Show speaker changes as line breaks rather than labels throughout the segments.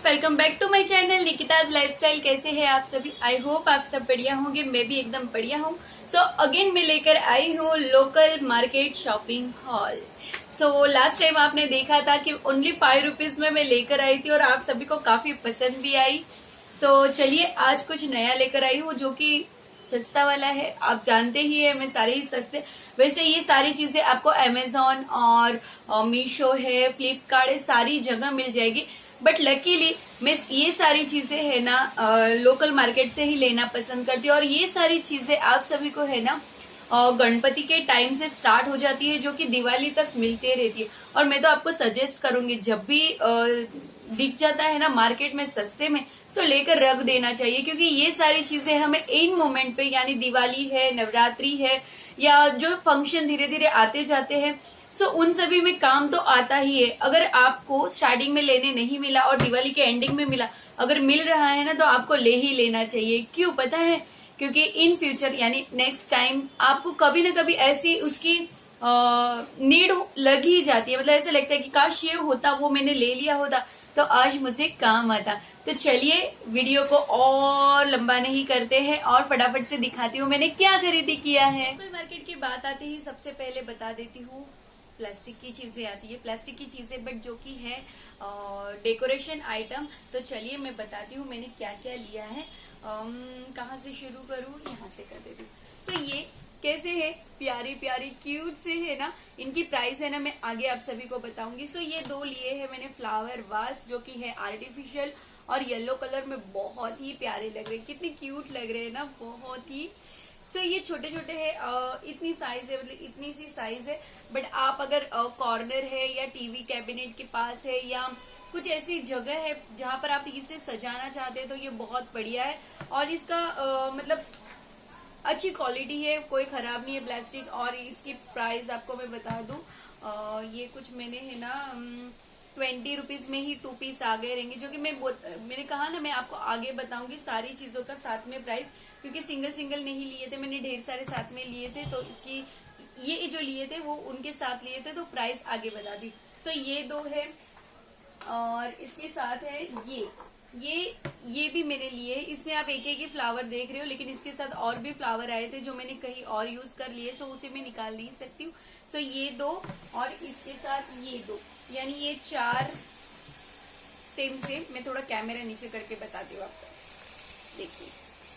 Welcome back to my channel Nikita's lifestyle. कैसे हैं आप सभी? आई होप आप सब बढ़िया होंगे। मैं भी एकदम बढ़िया हूँ। सो अगेन मैं लेकर आई हूँ local market shopping hall. So last time आपने देखा था कि ओनली 5 रुपीज में मैं लेकर आई थी और आप सभी को काफी पसंद भी आई। सो चलिए आज कुछ नया लेकर आई हूँ जो कि सस्ता वाला है। आप जानते ही है मैं सारे ही सस्ते। वैसे ये सारी चीजें आपको अमेजोन और मीशो है, फ्लिपकार्ट है, सारी जगह मिल जाएगी। बट लकीली मैं ये सारी चीजें है ना लोकल मार्केट से ही लेना पसंद करती हूँ। और ये सारी चीजें आप सभी को है ना गणपति के टाइम से स्टार्ट हो जाती है जो कि दिवाली तक मिलते रहती है। और मैं तो आपको सजेस्ट करूंगी जब भी दिख जाता है ना मार्केट में सस्ते में सो लेकर रख देना चाहिए, क्योंकि ये सारी चीजें हमें इन मोमेंट पे यानी दिवाली है, नवरात्रि है या जो फंक्शन धीरे धीरे आते जाते हैं सो उन सभी में काम तो आता ही है। अगर आपको स्टार्टिंग में लेने नहीं मिला और दिवाली के एंडिंग में मिला, अगर मिल रहा है ना तो आपको ले ही लेना चाहिए। क्यों पता है? क्योंकि इन फ्यूचर यानी नेक्स्ट टाइम आपको कभी ना कभी ऐसी उसकी नीड लग ही जाती है। मतलब ऐसा लगता है कि काश ये होता, वो मैंने ले लिया होता तो आज मुझे काम आता। तो चलिए वीडियो को और लंबा नहीं करते हैं और फटाफट से दिखाती हूँ मैंने क्या खरीदी किया है। लोकल मार्केट की बात आते ही सबसे पहले बता देती हूँ प्लास्टिक की चीजें आती है। प्लास्टिक की चीजें बट जो कि है डेकोरेशन आइटम। तो चलिए मैं बताती हूँ मैंने क्या क्या लिया है। कहाँ से शुरू करूँ? यहाँ से कर देती हूँ। सो ये कैसे है, प्यारी प्यारी क्यूट से है ना। इनकी प्राइस है ना मैं आगे आप सभी को बताऊंगी। सो ये दो लिए हैं मैंने फ्लावर वास जो कि है आर्टिफिशियल और येलो कलर में, बहुत ही प्यारे लग रहे हैं। कितनी क्यूट लग रहे हैं ना, बहुत ही। सो ये छोटे छोटे है, इतनी साइज है, मतलब इतनी सी साइज है। बट आप अगर कॉर्नर है या टीवी कैबिनेट के पास है या कुछ ऐसी जगह है जहां पर आप इसे सजाना चाहते हैं तो ये बहुत बढ़िया है। और इसका मतलब अच्छी क्वालिटी है, कोई खराब नहीं है प्लास्टिक। और इसकी प्राइस आपको मैं बता दूं, ये कुछ मैंने है ना 20 रुपीज में ही 2 पीस आ गए रहेंगे, जो कि मैंने कहा ना मैं आपको आगे बताऊंगी सारी चीजों का साथ में प्राइस, क्योंकि सिंगल सिंगल नहीं लिए थे मैंने, ढेर सारे साथ में लिए थे। तो इसकी ये जो लिए थे वो उनके साथ लिए थे तो प्राइस आगे बता दी। सो ये दो है और इसके साथ है ये भी मैंने लिए। इसमें आप एक एक ही फ्लावर देख रहे हो, लेकिन इसके साथ और भी फ्लावर आए थे जो मैंने कहीं और यूज कर लिए, सो उसे मैं निकाल नहीं सकती हूँ। सो ये दो और इसके साथ ये दो, यानी ये 4 सेम मैं थोड़ा कैमरा नीचे करके बताती हूँ आपको। देखिए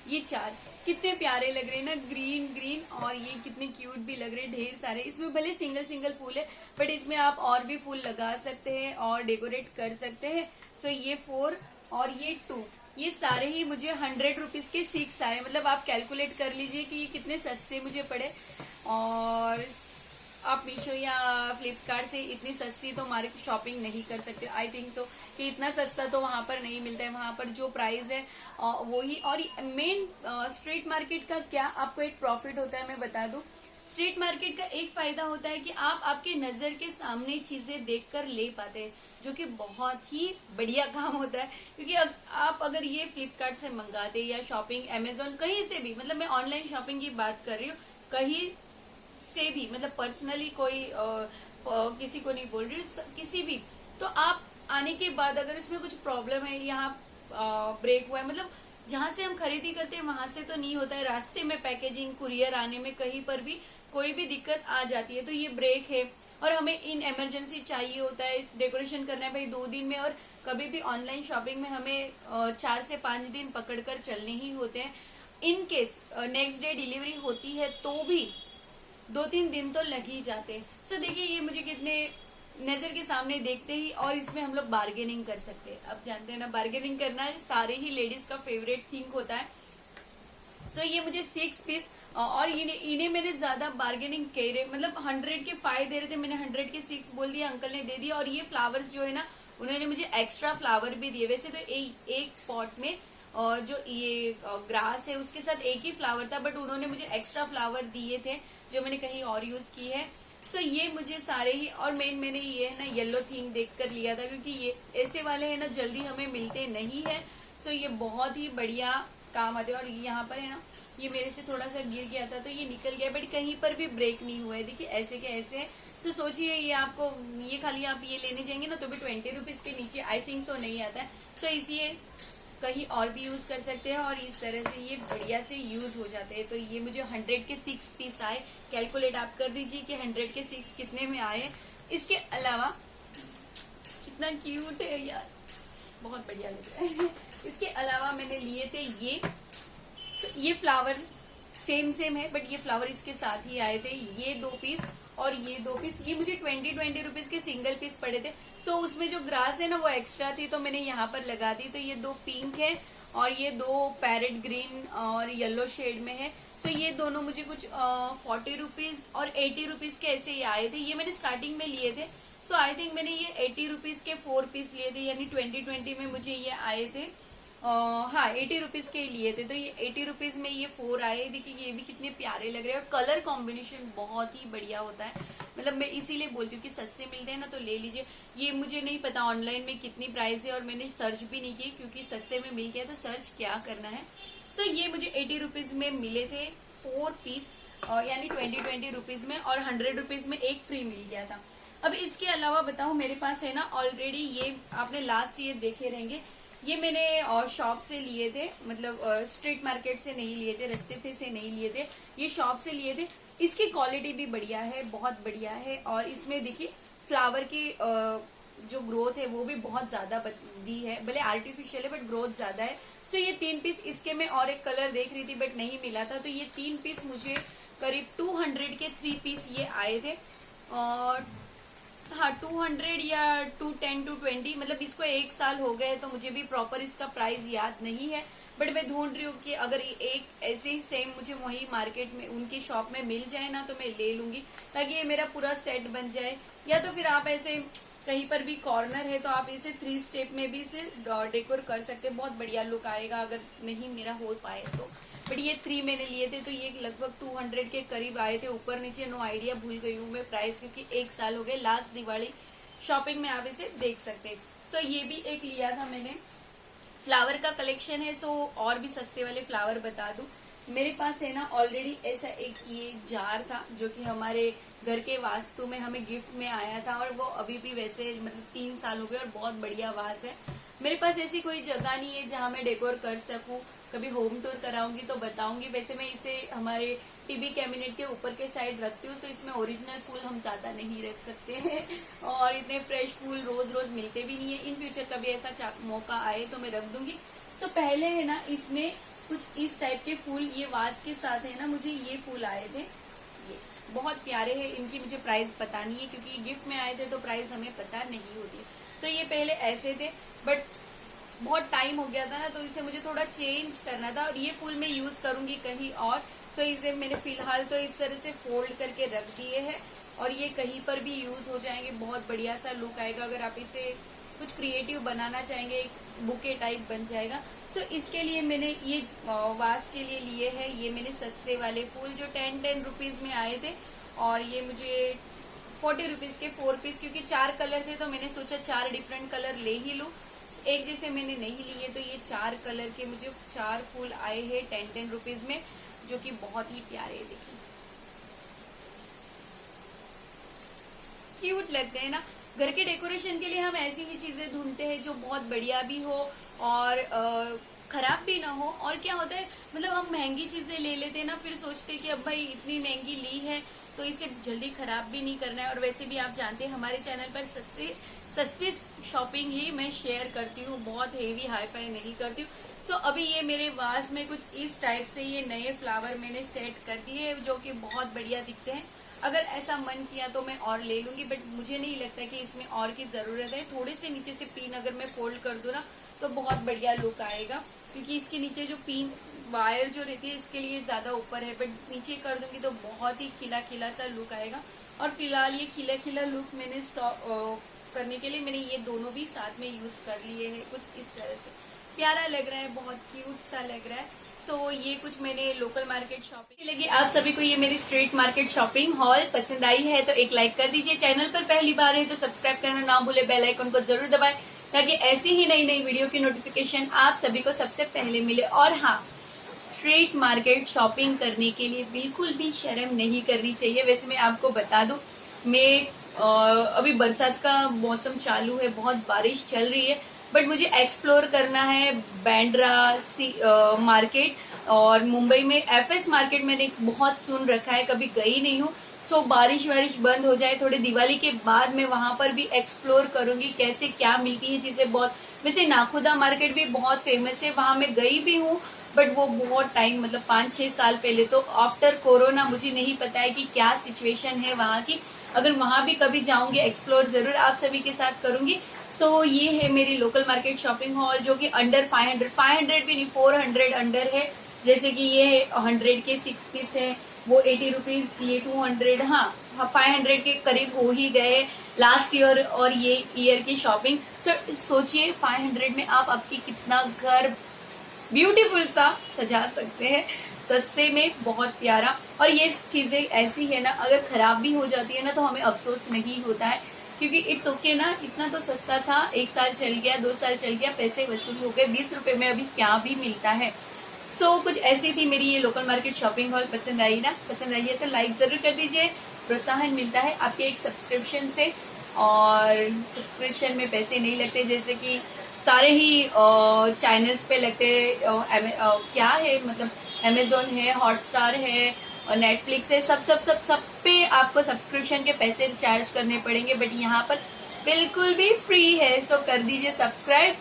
ये 4 कितने प्यारे लग रहे हैं ना, ग्रीन ग्रीन, और ये कितने क्यूट भी लग रहे हैं, ढेर सारे। इसमें भले सिंगल सिंगल फूल है बट इसमें आप और भी फूल लगा सकते हैं और डेकोरेट कर सकते हैं। सो ये 4 और ये 2, ये सारे ही मुझे 100 रुपीज के 6 आए। मतलब आप कैलकुलेट कर लीजिए कि ये कितने सस्ते मुझे पड़े। और आप मीशो या फ्लिपकार्ट से इतनी सस्ती तो मार्केट शॉपिंग नहीं कर सकते। आई थिंक सो कि इतना सस्ता तो वहां पर नहीं मिलता है। वहां पर जो प्राइस है वो ही। और मेन स्ट्रीट मार्केट का क्या आपको एक प्रॉफिट होता है मैं बता दूं। स्ट्रीट मार्केट का एक फायदा होता है कि आप आपके नजर के सामने चीजें देखकर ले पाते हैं, जो कि बहुत ही बढ़िया काम होता है। क्योंकि आप अगर ये फ्लिपकार्ट से मंगाते या शॉपिंग अमेजोन कहीं से भी, मतलब मैं ऑनलाइन शॉपिंग की बात कर रही हूँ, कहीं से भी, मतलब पर्सनली कोई किसी को नहीं बोल रही हूँ, किसी भी, तो आप आने के बाद अगर इसमें कुछ प्रॉब्लम है, यहाँ ब्रेक हुआ है, मतलब जहां से हम खरीदी करते हैं वहां से तो नहीं होता है, रास्ते में पैकेजिंग कुरियर आने में कहीं पर भी कोई भी दिक्कत आ जाती है तो ये ब्रेक है। और हमें इन इमरजेंसी चाहिए होता है, डेकोरेशन करना है भाई 2 दिन में, और कभी भी ऑनलाइन शॉपिंग में हमें 4 से 5 दिन पकड़कर चलने ही होते हैं। In case next day delivery होती है तो भी 2-3 दिन तो लग ही जाते हैं। सो देखिए ये मुझे कितने नजर के सामने देखते ही, और इसमें हम लोग बार्गेनिंग कर सकते हैं। अब जानते हैं ना बार्गेनिंग करना सारे ही लेडीज का फेवरेट थिंग होता है। सो ये मुझे 6 पीस, और इन्हें मैंने ज्यादा बार्गेनिंग कह रहे, मतलब 100 के 5 दे रहे थे, मैंने 100 के 6 बोल दिया, अंकल ने दे दिया। और ये फ्लावर्स जो है ना उन्होंने मुझे एक्स्ट्रा फ्लावर भी दिए। वैसे तो एक पॉट में जो ये ग्रास है उसके साथ एक ही फ्लावर था, बट उन्होंने मुझे एक्स्ट्रा फ्लावर दिए थे जो मैंने कहीं और यूज की है। सो ये मुझे सारे ही, और मैंने ये है ना येलो थीम देखकर लिया था, क्योंकि ये ऐसे वाले है ना जल्दी हमें मिलते नहीं है। सो ये बहुत ही बढ़िया काम आते हैं। और यहाँ पर है ना ये मेरे से थोड़ा सा गिर गया था तो ये निकल गया, बट कहीं पर भी ब्रेक नहीं हुआ है। देखिए ऐसे के ऐसे सो सोचिए ये आपको, ये खाली आप ये लेने जाएंगे ना तो भी 20 रुपीज के नीचे आई थिंक सो नहीं आता है। सो इसलिए कहीं और भी यूज कर सकते हैं और इस तरह से ये बढ़िया से यूज हो जाते हैं। तो ये मुझे 100 के 6 पीस आए। कैलकुलेट आप कर दीजिए कि 100 के 6 कितने में आए। इसके अलावा कितना क्यूट है यार, बहुत बढ़िया लग रहा है। इसके अलावा मैंने लिए थे ये फ्लावर सेम है, बट ये फ्लावर इसके साथ ही आए थे। ये 2 पीस और ये 2 पीस, ये मुझे 20 रुपीज के सिंगल पीस पड़े थे। सो उसमें जो ग्रास है ना वो एक्स्ट्रा थी तो मैंने यहाँ पर लगा दी। तो ये 2 पिंक है और ये 2 पैरेट ग्रीन और येलो शेड में है। सो ये दोनों मुझे कुछ 40 रुपीज और 80 रुपीज के ऐसे ही आए थे। ये मैंने स्टार्टिंग में लिए थे। सो आई थिंक मैंने ये 80 रुपीज के 4 पीस लिए थे, यानी 20 में मुझे ये आए थे। हाँ 80 रुपीज के लिए थे। तो ये 80 रुपीज में ये 4 आए। देखिए ये भी कितने प्यारे लग रहे हैं और कलर कॉम्बिनेशन बहुत ही बढ़िया होता है। मतलब मैं इसीलिए बोलती हूँ कि सस्ते मिलते हैं ना तो ले लीजिए। ये मुझे नहीं पता ऑनलाइन में कितनी प्राइस है और मैंने सर्च भी नहीं की, क्योंकि सस्ते में मिल गया तो सर्च क्या करना है। सो ये मुझे 80 रुपीज में मिले थे 4 पीस, यानी 20 रुपीज में, और 100 रुपीज में एक फ्री मिल गया था। अब इसके अलावा बताऊं, मेरे पास है ना ऑलरेडी, ये आपने लास्ट ईयर देखे रहेंगे, ये मैंने शॉप से लिए थे, मतलब स्ट्रीट मार्केट से नहीं लिए थे, रस्ते पे से नहीं लिए थे, ये शॉप से लिए थे। इसकी क्वालिटी भी बढ़िया है, बहुत बढ़िया है। और इसमें देखिए फ्लावर की जो ग्रोथ है वो भी बहुत ज्यादा दी है, भले आर्टिफिशियल है बट ग्रोथ ज्यादा है। सो ये 3 पीस, इसके मैं और एक कलर देख रही थी बट नहीं मिला था, तो ये 3 पीस मुझे करीब 200 के 3 पीस ये आए थे। और हाँ 200 या 210 220, मतलब इसको 1 साल हो गए तो मुझे भी प्रॉपर इसका प्राइस याद नहीं है। बट मैं ढूंढ रही हूँ कि अगर एक ऐसे ही सेम मुझे वही मार्केट में उनकी शॉप में मिल जाए ना तो मैं ले लूंगी, ताकि ये मेरा पूरा सेट बन जाए। या तो फिर आप ऐसे कहीं पर भी कॉर्नर है तो आप इसे 3 स्टेप में भी इसे डेकोर कर सकते हैं, बहुत बढ़िया लुक आएगा अगर नहीं मेरा हो पाए तो। बट ये 3 मैंने लिए थे तो ये लगभग 200 के करीब आए थे, ऊपर नीचे नो आइडिया, भूल गई हूँ मैं प्राइस, क्योंकि 1 साल हो गए। लास्ट दिवाली शॉपिंग में आप इसे देख सकते हैं। सो ये भी एक लिया था मैंने, फ्लावर का कलेक्शन है। सो और भी सस्ते वाले फ्लावर बता दूं, मेरे पास है ना ऑलरेडी ऐसा एक ये जार था जो कि हमारे घर के वास्तु में हमें गिफ्ट में आया था, और वो अभी भी वैसे मतलब 3 साल हो गए और बहुत बढ़िया वास है। मेरे पास ऐसी कोई जगह नहीं है जहां मैं डेकोर कर सकूं, कभी होम टूर कराऊंगी तो बताऊंगी। वैसे मैं इसे हमारे टीवी कैबिनेट के ऊपर के साइड रखती हूँ, तो इसमें ओरिजिनल फूल हम ज्यादा नहीं रख सकते हैं और इतने फ्रेश फूल रोज रोज मिलते भी नहीं है। इन फ्यूचर कभी ऐसा मौका आए तो मैं रख दूंगी। तो पहले है ना इसमें कुछ इस टाइप के फूल, ये वास के साथ है ना मुझे ये फूल आए थे, ये बहुत प्यारे हैं। इनकी मुझे प्राइस पता नहीं है क्योंकि गिफ्ट में आए थे तो प्राइस हमें पता नहीं होती। तो ये पहले ऐसे थे बट बहुत टाइम हो गया था ना तो इसे मुझे थोड़ा चेंज करना था, और ये फूल मैं यूज करूंगी कहीं और। सो इसे मैंने फिलहाल तो इस तरह से फोल्ड करके रख दिए हैं और ये कहीं पर भी यूज हो जाएंगे, बहुत बढ़िया सा लुक आएगा। अगर आप इसे कुछ क्रिएटिव बनाना चाहेंगे, एक बुके टाइप बन जाएगा। सो इसके लिए मैंने ये वास के लिए लिए हैं, ये मैंने सस्ते वाले फूल जो 10 रुपीज में आए थे, और ये मुझे 40 रुपीज के 4 पीस, क्योंकि 4 कलर थे तो मैंने सोचा 4 डिफरेंट कलर ले ही लूं, एक जैसे मैंने नहीं लिए। तो ये 4 कलर के मुझे 4 फूल आए हैं 10 रुपीज में, जो कि बहुत ही प्यारे देखिए, क्यूट लगते हैं ना। घर के डेकोरेशन के लिए हम ऐसी ही चीजें ढूंढते हैं जो बहुत बढ़िया भी हो और खराब भी ना हो। और क्या होता है, मतलब हम महंगी चीजें ले लेते हैं ना, फिर सोचते हैं कि अब भाई इतनी महंगी ली है तो इसे जल्दी खराब भी नहीं करना है। और वैसे भी आप जानते हैं हमारे चैनल पर सस्ती शॉपिंग ही मैं शेयर करती हूँ, बहुत हेवी हाई फाई नहीं करती हूँ। सो अभी ये मेरे वास में कुछ इस टाइप से ये नए फ्लावर मैंने सेट कर दिए जो कि बहुत बढ़िया दिखते हैं। अगर ऐसा मन किया तो मैं और ले लूंगी, बट मुझे नहीं लगता कि इसमें और की जरूरत है। थोड़े से नीचे से पिन अगर मैं फोल्ड कर दूं ना तो बहुत बढ़िया लुक आएगा, क्योंकि इसके नीचे जो पिन वायर जो रहती है इसके लिए ज्यादा ऊपर है, बट नीचे कर दूंगी तो बहुत ही खिला खिला सा लुक आएगा। और फिलहाल ये खिला खिला लुक मैंने स्टॉक करने के लिए मैंने ये दोनों भी साथ में यूज कर लिए हैं। कुछ इस तरह से प्यारा लग रहा है, बहुत क्यूट सा लग रहा है। सो ये कुछ मैंने लोकल मार्केट शॉपिंग लगी। आप सभी को ये मेरी स्ट्रीट मार्केट शॉपिंग हॉल पसंद आई है तो एक लाइक कर दीजिए। चैनल पर पहली बार है तो सब्सक्राइब करना ना भूले, बेल आइकन को जरूर दबाएं ताकि ऐसी ही नई नई वीडियो की नोटिफिकेशन आप सभी को सबसे पहले मिले। और हाँ, स्ट्रीट मार्केट शॉपिंग करने के लिए बिल्कुल भी शर्म नहीं करनी चाहिए। वैसे मैं आपको बता दूं, में अभी बरसात का मौसम चालू है, बहुत बारिश चल रही है, बट मुझे एक्सप्लोर करना है बांद्रा मार्केट और मुंबई में एफएस मार्केट मैंने बहुत सुन रखा है, कभी गई नहीं हूँ। सो बारिश वारिश बंद हो जाए थोड़े दिवाली के बाद मैं वहां पर भी एक्सप्लोर करूंगी कैसे क्या मिलती है चीजें। बहुत वैसे नाखुदा मार्केट भी बहुत फेमस है, वहां मैं गई भी हूँ, बट वो बहुत टाइम मतलब 5-6 साल पहले, तो आफ्टर कोरोना मुझे नहीं पता है कि क्या सिचुएशन है वहां की। अगर वहां भी कभी जाऊंगी एक्सप्लोर जरूर आप सभी के साथ करूंगी। सो ये है मेरी लोकल मार्केट शॉपिंग हॉल जो कि अंडर 500 भी नहीं 400 अंडर है। जैसे कि ये है 100 के 6 पीस है, वो 80 रुपीज, ये 200, हाँ 500 के करीब हो ही गए लास्ट ईयर और ये ईयर की शॉपिंग। सोचिए 500 में आप आपकी कितना घर ब्यूटीफुल सा सजा सकते हैं, सस्ते में, बहुत प्यारा। और ये चीजें ऐसी है ना, अगर खराब भी हो जाती है ना तो हमें अफसोस नहीं होता है, क्योंकि इट्स ओके ना, इतना तो सस्ता था, 1 साल चल गया, 2 साल चल गया, पैसे वसूल हो गए, 20 रुपए में अभी क्या भी मिलता है। कुछ ऐसी थी मेरी ये लोकल मार्केट शॉपिंग हॉल। पसंद आई ना? पसंद आई है तो लाइक जरूर कर दीजिए, प्रोत्साहन मिलता है आपके एक सब्सक्रिप्शन से, और सब्सक्रिप्शन में पैसे नहीं लगते जैसे कि सारे ही चैनल्स पे लगते। क्या है मतलब अमेजोन है, हॉटस्टार है और नेटफ्लिक्स है, सब पे आपको सब्सक्रिप्शन के पैसे चार्ज करने पड़ेंगे, बट यहाँ पर बिल्कुल भी फ्री है। सो कर दीजिए सब्सक्राइब।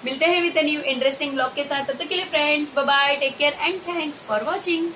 मिलते हैं विद न्यू इंटरेस्टिंग ब्लॉग के साथ, तब तक के लिए friends bye bye, take care and thanks for watching.